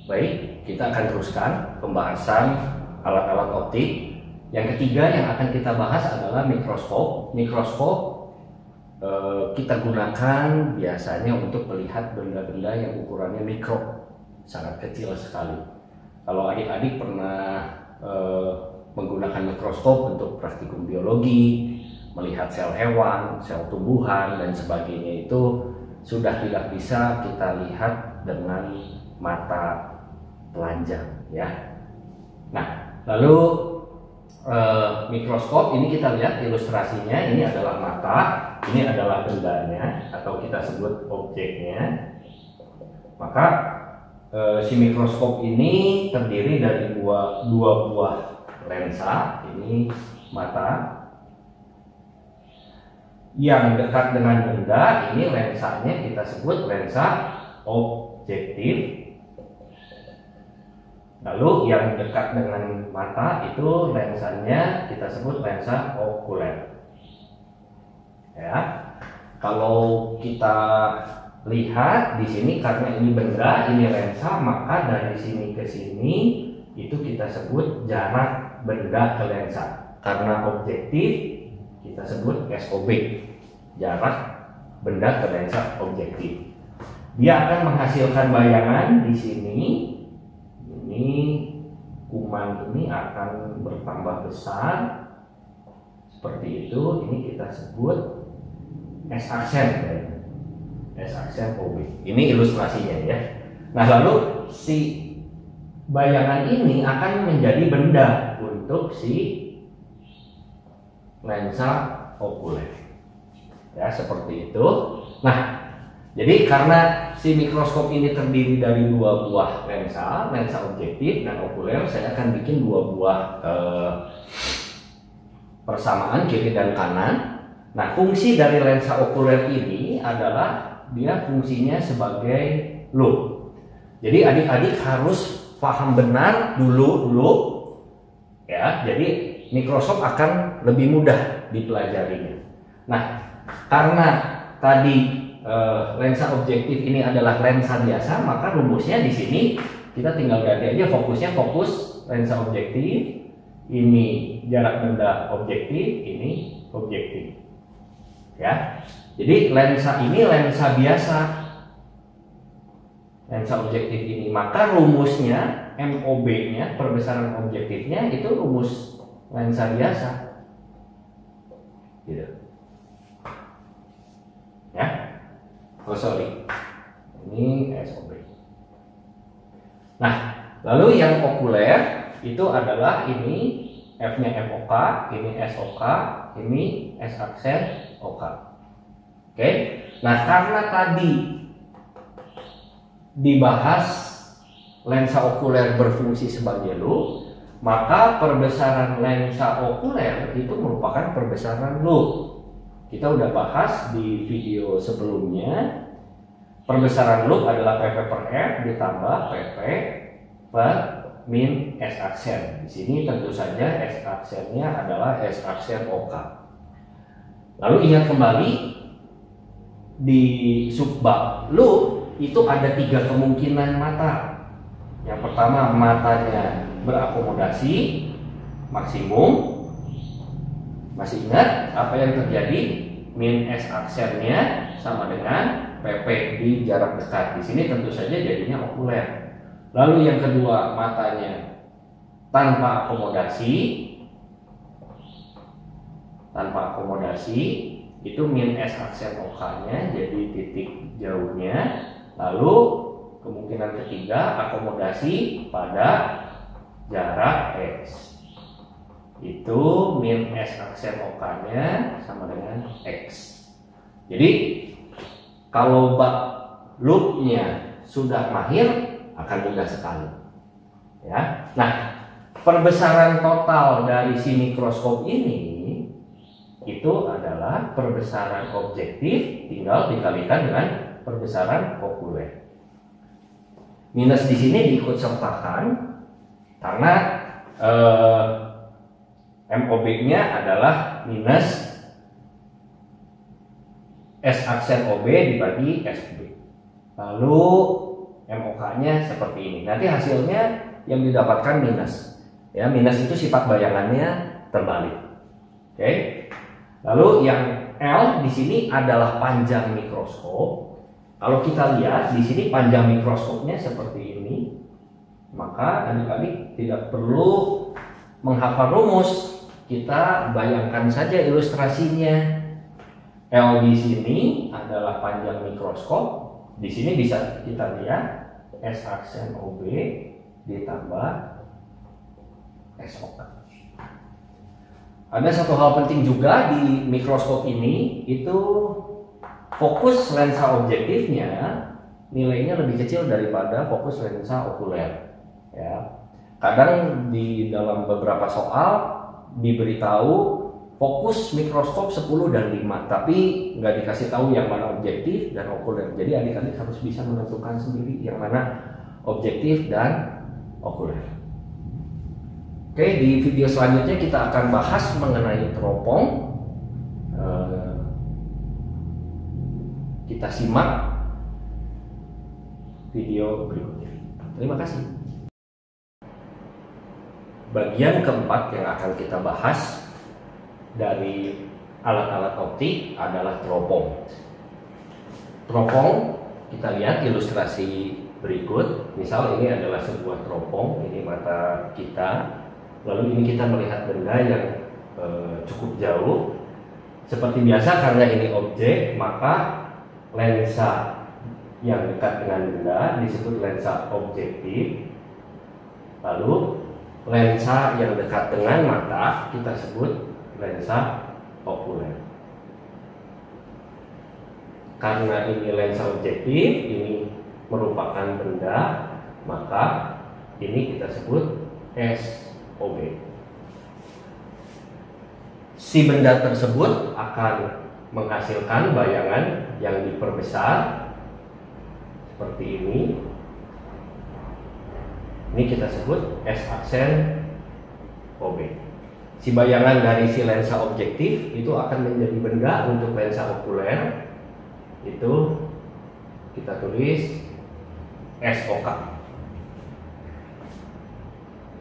Baik, kita akan teruskan pembahasan alat-alat optik. Yang ketiga yang akan kita bahas adalah mikroskop. Mikroskop kita gunakan biasanya untuk melihat benda-benda yang ukurannya mikro, sangat kecil sekali. Kalau adik-adik pernah menggunakan mikroskop untuk praktikum biologi, melihat sel hewan, sel tumbuhan, dan sebagainya, itu sudah tidak bisa kita lihat dengan mata telanjang, ya. Nah, lalu mikroskop ini kita lihat ilustrasinya. Ini adalah mata, ini adalah bendanya atau kita sebut objeknya. Maka si mikroskop ini terdiri dari dua buah lensa. Ini mata. Yang dekat dengan benda ini lensanya kita sebut lensa objektif. Lalu yang dekat dengan mata itu lensanya kita sebut lensa okuler. Ya, kalau kita lihat di sini, karena ini benda, ini lensa, maka dari sini ke sini itu kita sebut jarak benda ke lensa. Karena objektif kita sebut SOB, jarak benda ke lensa objektif. Dia akan menghasilkan bayangan di sini. Ini kuman ini akan bertambah besar seperti itu. Ini kita sebut S aksen, S aksen OB. Ini ilustrasinya, ya. Nah, lalu si bayangan ini akan menjadi benda untuk si lensa okuler, ya, seperti itu. Nah, jadi karena si mikroskop ini terdiri dari dua buah lensa, lensa objektif dan okuler, saya akan bikin dua buah persamaan kiri dan kanan. Nah, fungsi dari lensa okuler ini adalah dia fungsinya sebagai loop. Jadi adik-adik harus paham benar dulu, ya. Jadi mikroskop akan lebih mudah dipelajarinya. Nah, karena tadi lensa objektif ini adalah lensa biasa, maka rumusnya di sini kita tinggal ganti aja fokusnya, fokus lensa objektif. Ini jarak benda objektif, ini objektif, ya. Jadi lensa ini lensa biasa, lensa objektif ini, maka rumusnya MOB-nya, perbesaran objektifnya, itu rumus lensa biasa, gitu, ya. Oh sorry, ini SOB. Nah, lalu yang okuler itu adalah ini F-nya FOK, ini SOK, ini S aksen OK. Oke. Nah, karena tadi dibahas lensa okuler berfungsi sebagai loop, maka perbesaran lensa okuler itu merupakan perbesaran loop. Kita udah bahas di video sebelumnya. Perbesaran loop adalah PP per F ditambah PP per min S aksen. Di sini tentu saja S aksennya adalah S aksen OK. Lalu ingat kembali, di subbab loop itu ada tiga kemungkinan mata. Yang pertama, matanya berakomodasi maksimum. Masih ingat apa yang terjadi? Min S aksennya sama dengan PP di jarak dekat. Di sini tentu saja jadinya okuler. Lalu yang kedua, matanya tanpa akomodasi. Tanpa akomodasi itu min S aksen OK-nya jadi titik jauhnya. Lalu kemungkinan ketiga, akomodasi pada jarak X. Itu min S aksen OK-nya sama dengan X. Jadi kalau bab loop-nya sudah mahir, akan mudah sekali, ya. Nah, perbesaran total dari si mikroskop ini itu adalah perbesaran objektif tinggal dikalikan dengan perbesaran okuler. Minus di sini diikut sertakan karena MOB-nya adalah minus S aksen OB dibagi SB. Lalu MOK-nya seperti ini. Nanti hasilnya yang didapatkan minus. Ya, minus itu sifat bayangannya terbalik. Oke. Lalu yang L di sini adalah panjang mikroskop. Kalau kita lihat di sini panjang mikroskopnya seperti ini, maka adik-adik tidak perlu menghafal rumus. Kita bayangkan saja ilustrasinya. L di sini adalah panjang mikroskop. Di sini bisa kita lihat S aksen OB ditambah SOK. Ada satu hal penting juga di mikroskop ini, itu fokus lensa objektifnya nilainya lebih kecil daripada fokus lensa okuler. Ya, kadang di dalam beberapa soal diberitahu fokus mikroskop 10 dan 5, tapi nggak dikasih tahu yang mana objektif dan okuler. Jadi adik-adik harus bisa menentukan sendiri yang mana objektif dan okuler. Oke, di video selanjutnya kita akan bahas mengenai teropong. Kita simak video berikutnya. Terima kasih. Bagian keempat yang akan kita bahas dari alat-alat optik adalah teropong. Teropong, kita lihat ilustrasi berikut. Misal ini adalah sebuah teropong, ini mata kita. Lalu ini kita melihat benda yang cukup jauh. Seperti biasa, karena ini objek, maka lensa yang dekat dengan benda disebut lensa objektif. Lalu lensa yang dekat dengan mata kita sebut lensa okuler. Karena ini lensa objektif, ini merupakan benda, maka ini kita sebut SOB. Si benda tersebut akan menghasilkan bayangan yang diperbesar seperti ini. Ini kita sebut S aksen OB. Si bayangan dari si lensa objektif itu akan menjadi benda untuk lensa okuler. Itu kita tulis SOK.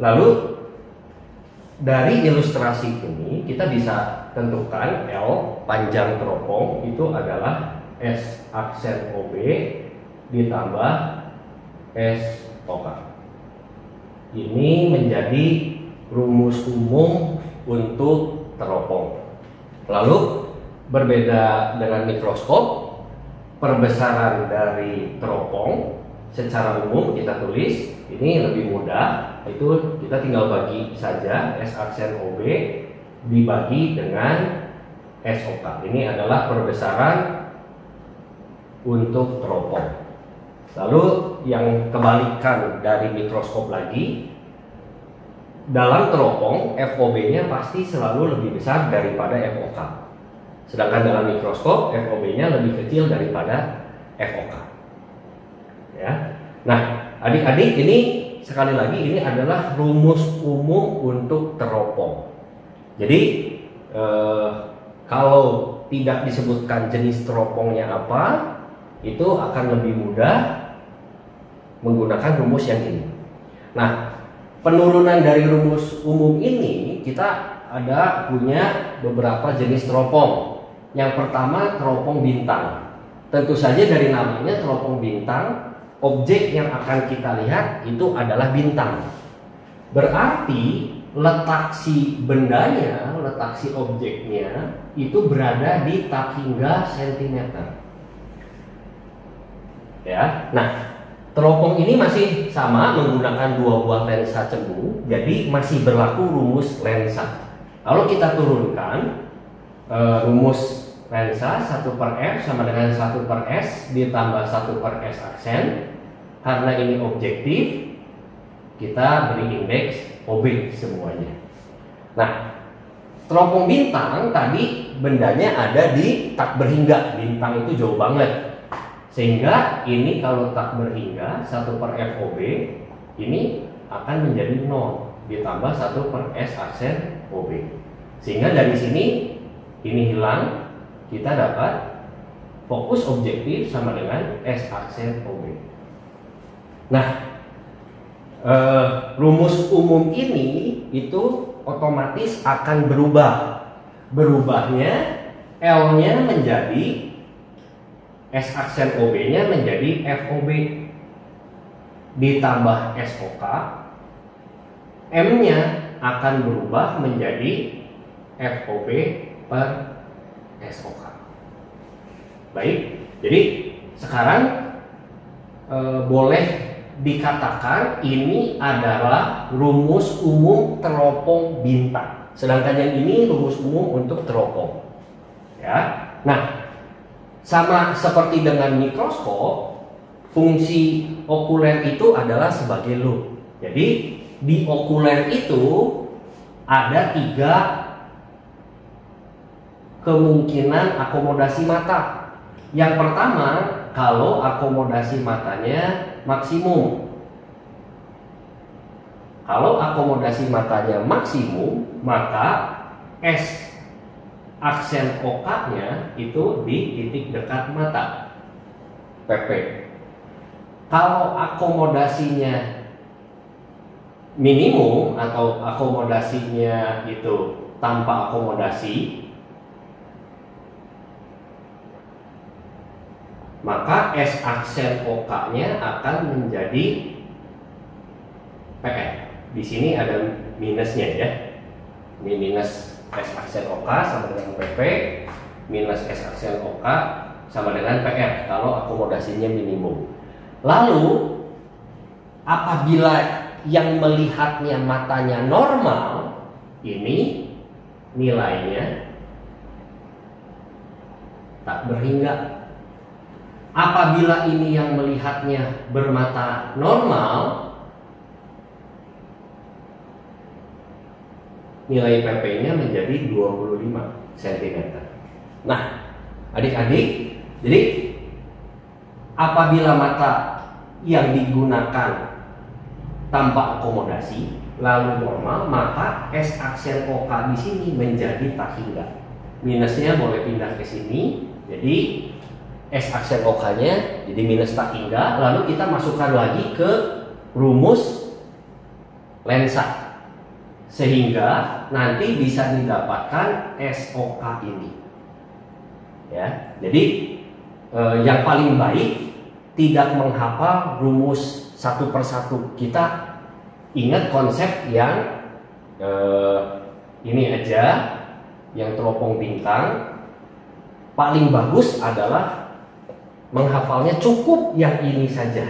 Lalu dari ilustrasi ini kita bisa tentukan L panjang teropong itu adalah S aksen OB ditambah SOK. Ini menjadi rumus umum untuk teropong. Lalu berbeda dengan mikroskop, perbesaran dari teropong secara umum kita tulis ini lebih mudah, itu kita tinggal bagi saja S aksen OB dibagi dengan SOK. Ini adalah perbesaran untuk teropong. Lalu yang kebalikan dari mikroskop lagi, dalam teropong FOB-nya pasti selalu lebih besar daripada FOK. Sedangkan dalam mikroskop FOB-nya lebih kecil daripada FOK. Ya. Nah, adik-adik, ini sekali lagi ini adalah rumus umum untuk teropong. Jadi kalau tidak disebutkan jenis teropongnya apa, itu akan lebih mudah menggunakan rumus yang ini. Nah, penurunan dari rumus umum ini kita ada punya beberapa jenis teropong. Yang pertama teropong bintang. Tentu saja dari namanya teropong bintang, objek yang akan kita lihat itu adalah bintang. Berarti letak si bendanya, letak si objeknya itu berada di tak hingga sentimeter. Ya, nah teropong ini masih sama menggunakan dua buah lensa cembung, jadi masih berlaku rumus lensa. Kalau kita turunkan rumus lensa 1/f sama dengan 1/s ditambah 1/s aksen, karena ini objektif, kita beri indeks OB semuanya. Nah, teropong bintang tadi bendanya ada di tak berhingga, bintang itu jauh banget. Sehingga ini kalau tak berhingga 1/FOB ini akan menjadi 0 ditambah 1/S aksen OB. Sehingga dari sini ini hilang, kita dapat fokus objektif sama dengan S aksen OB. Nah, rumus umum ini itu otomatis akan berubah. Berubahnya L-nya menjadi S aksen OB-nya menjadi FOB ditambah SOK. M-nya akan berubah menjadi FOB per SOK. Baik, jadi sekarang boleh dikatakan ini adalah rumus umum teropong bintang. Sedangkan yang ini rumus umum untuk teropong. Ya. Nah, sama seperti dengan mikroskop, fungsi okuler itu adalah sebagai loop. Jadi di okuler itu ada 3 kemungkinan akomodasi mata. Yang pertama, kalau akomodasi matanya maksimum. Kalau akomodasi matanya maksimum, maka S aksen OK-nya itu di titik dekat mata, PP. Kalau akomodasinya minimum atau akomodasinya itu tanpa akomodasi, maka S aksen OK-nya akan menjadi PN. Di sini ada minusnya ya. Ini minus S aksen OK sama dengan PP, minus S aksen OK sama dengan PR kalau akomodasinya minimum. Lalu apabila yang melihatnya matanya normal, ini nilainya tak berhingga. Apabila ini yang melihatnya bermata normal, nilai PP-nya menjadi 25 cm. Nah, adik-adik, jadi apabila mata yang digunakan tanpa akomodasi lalu normal, maka S aksen OK di sini menjadi tak hingga. Minusnya boleh pindah ke sini, jadi S aksen OK-nya jadi minus tak hingga. Lalu kita masukkan lagi ke rumus lensa, sehingga nanti bisa didapatkan SOK ini. Ya, jadi yang paling baik tidak menghafal rumus satu persatu. Kita ingat konsep yang ini aja, yang teropong bintang. Paling bagus adalah menghafalnya cukup yang ini saja.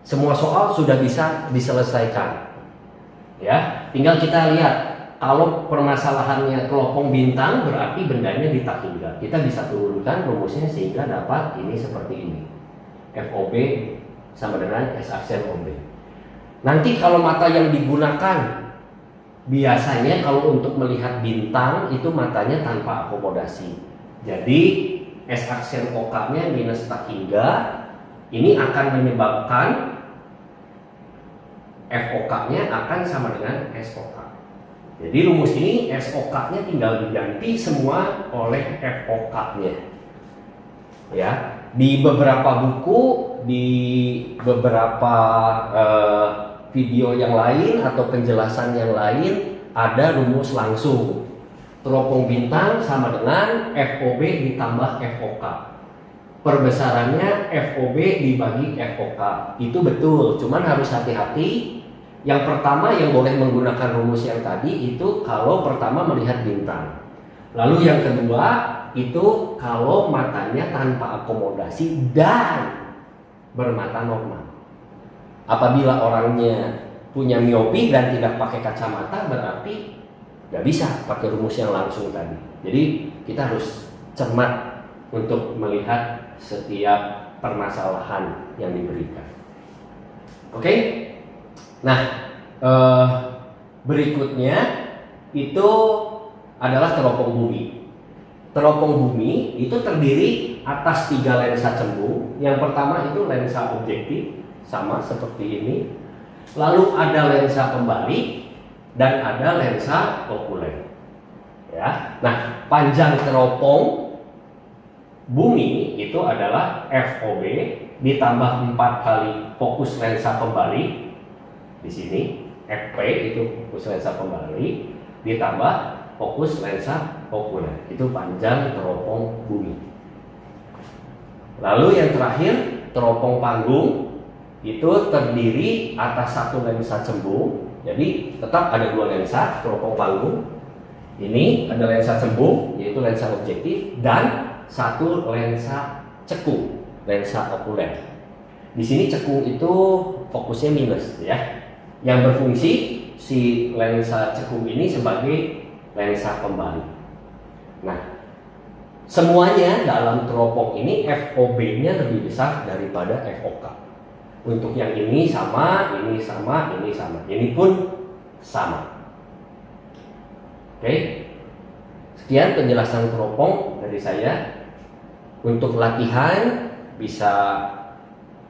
Semua soal sudah bisa diselesaikan. Ya, tinggal kita lihat kalau permasalahannya teropong bintang berarti bendanya di tak hingga. Kita bisa turunkan rumusnya sehingga dapat ini seperti ini. FOB sama dengan S aksen OB. Nanti kalau mata yang digunakan biasanya kalau untuk melihat bintang itu matanya tanpa akomodasi. Jadi S aksen OK-nya minus tak hingga ini akan menyebabkan FOK-nya akan sama dengan SOK. Jadi rumus ini SOK-nya tinggal diganti semua oleh FOK-nya. Ya, di beberapa buku, di beberapa video yang lain atau penjelasan yang lain ada rumus langsung. Teropong bintang sama dengan FOB ditambah FOK. Perbesarannya FOB dibagi FOK. Itu betul, cuman harus hati-hati. Yang pertama yang boleh menggunakan rumus yang tadi itu kalau pertama melihat bintang. Lalu yang kedua itu kalau matanya tanpa akomodasi dan bermata normal. Apabila orangnya punya miopi dan tidak pakai kacamata berarti nggak bisa pakai rumus yang langsung tadi. Jadi kita harus cermat untuk melihat setiap permasalahan yang diberikan. Oke? Nah, berikutnya itu adalah teropong bumi. Teropong bumi itu terdiri atas 3 lensa cembung. Yang pertama itu lensa objektif, sama seperti ini. Lalu ada lensa pembalik dan ada lensa okuler. Ya. Nah, panjang teropong bumi itu adalah FOB ditambah 4 kali fokus lensa pembalik di sini, FP itu fokus lensa pembalik ditambah fokus lensa okuler, itu panjang teropong bumi. Lalu yang terakhir, teropong panggung itu terdiri atas satu lensa cembung. Jadi tetap ada 2 lensa teropong panggung. Ini ada lensa cembung, yaitu lensa objektif, dan satu lensa cekung, lensa okuler. Di sini cekung itu fokusnya minus, ya. Yang berfungsi si lensa cekung ini sebagai lensa pembalik. Nah, semuanya dalam teropong ini FOB-nya lebih besar daripada FOK. Untuk yang ini sama, ini sama, ini sama. Ini pun sama. Oke. Sekian penjelasan teropong dari saya. Untuk latihan bisa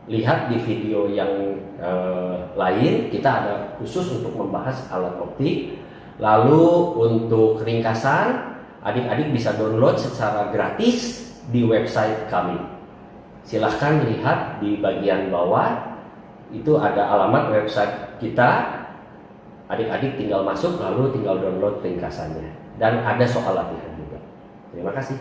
lihat di video yang lain, kita ada khusus untuk membahas alat optik. Lalu untuk ringkasan, adik-adik bisa download secara gratis di website kami. Silahkan lihat di bagian bawah, itu ada alamat website kita. Adik-adik tinggal masuk lalu tinggal download ringkasannya. Dan ada soal latihan juga. Terima kasih.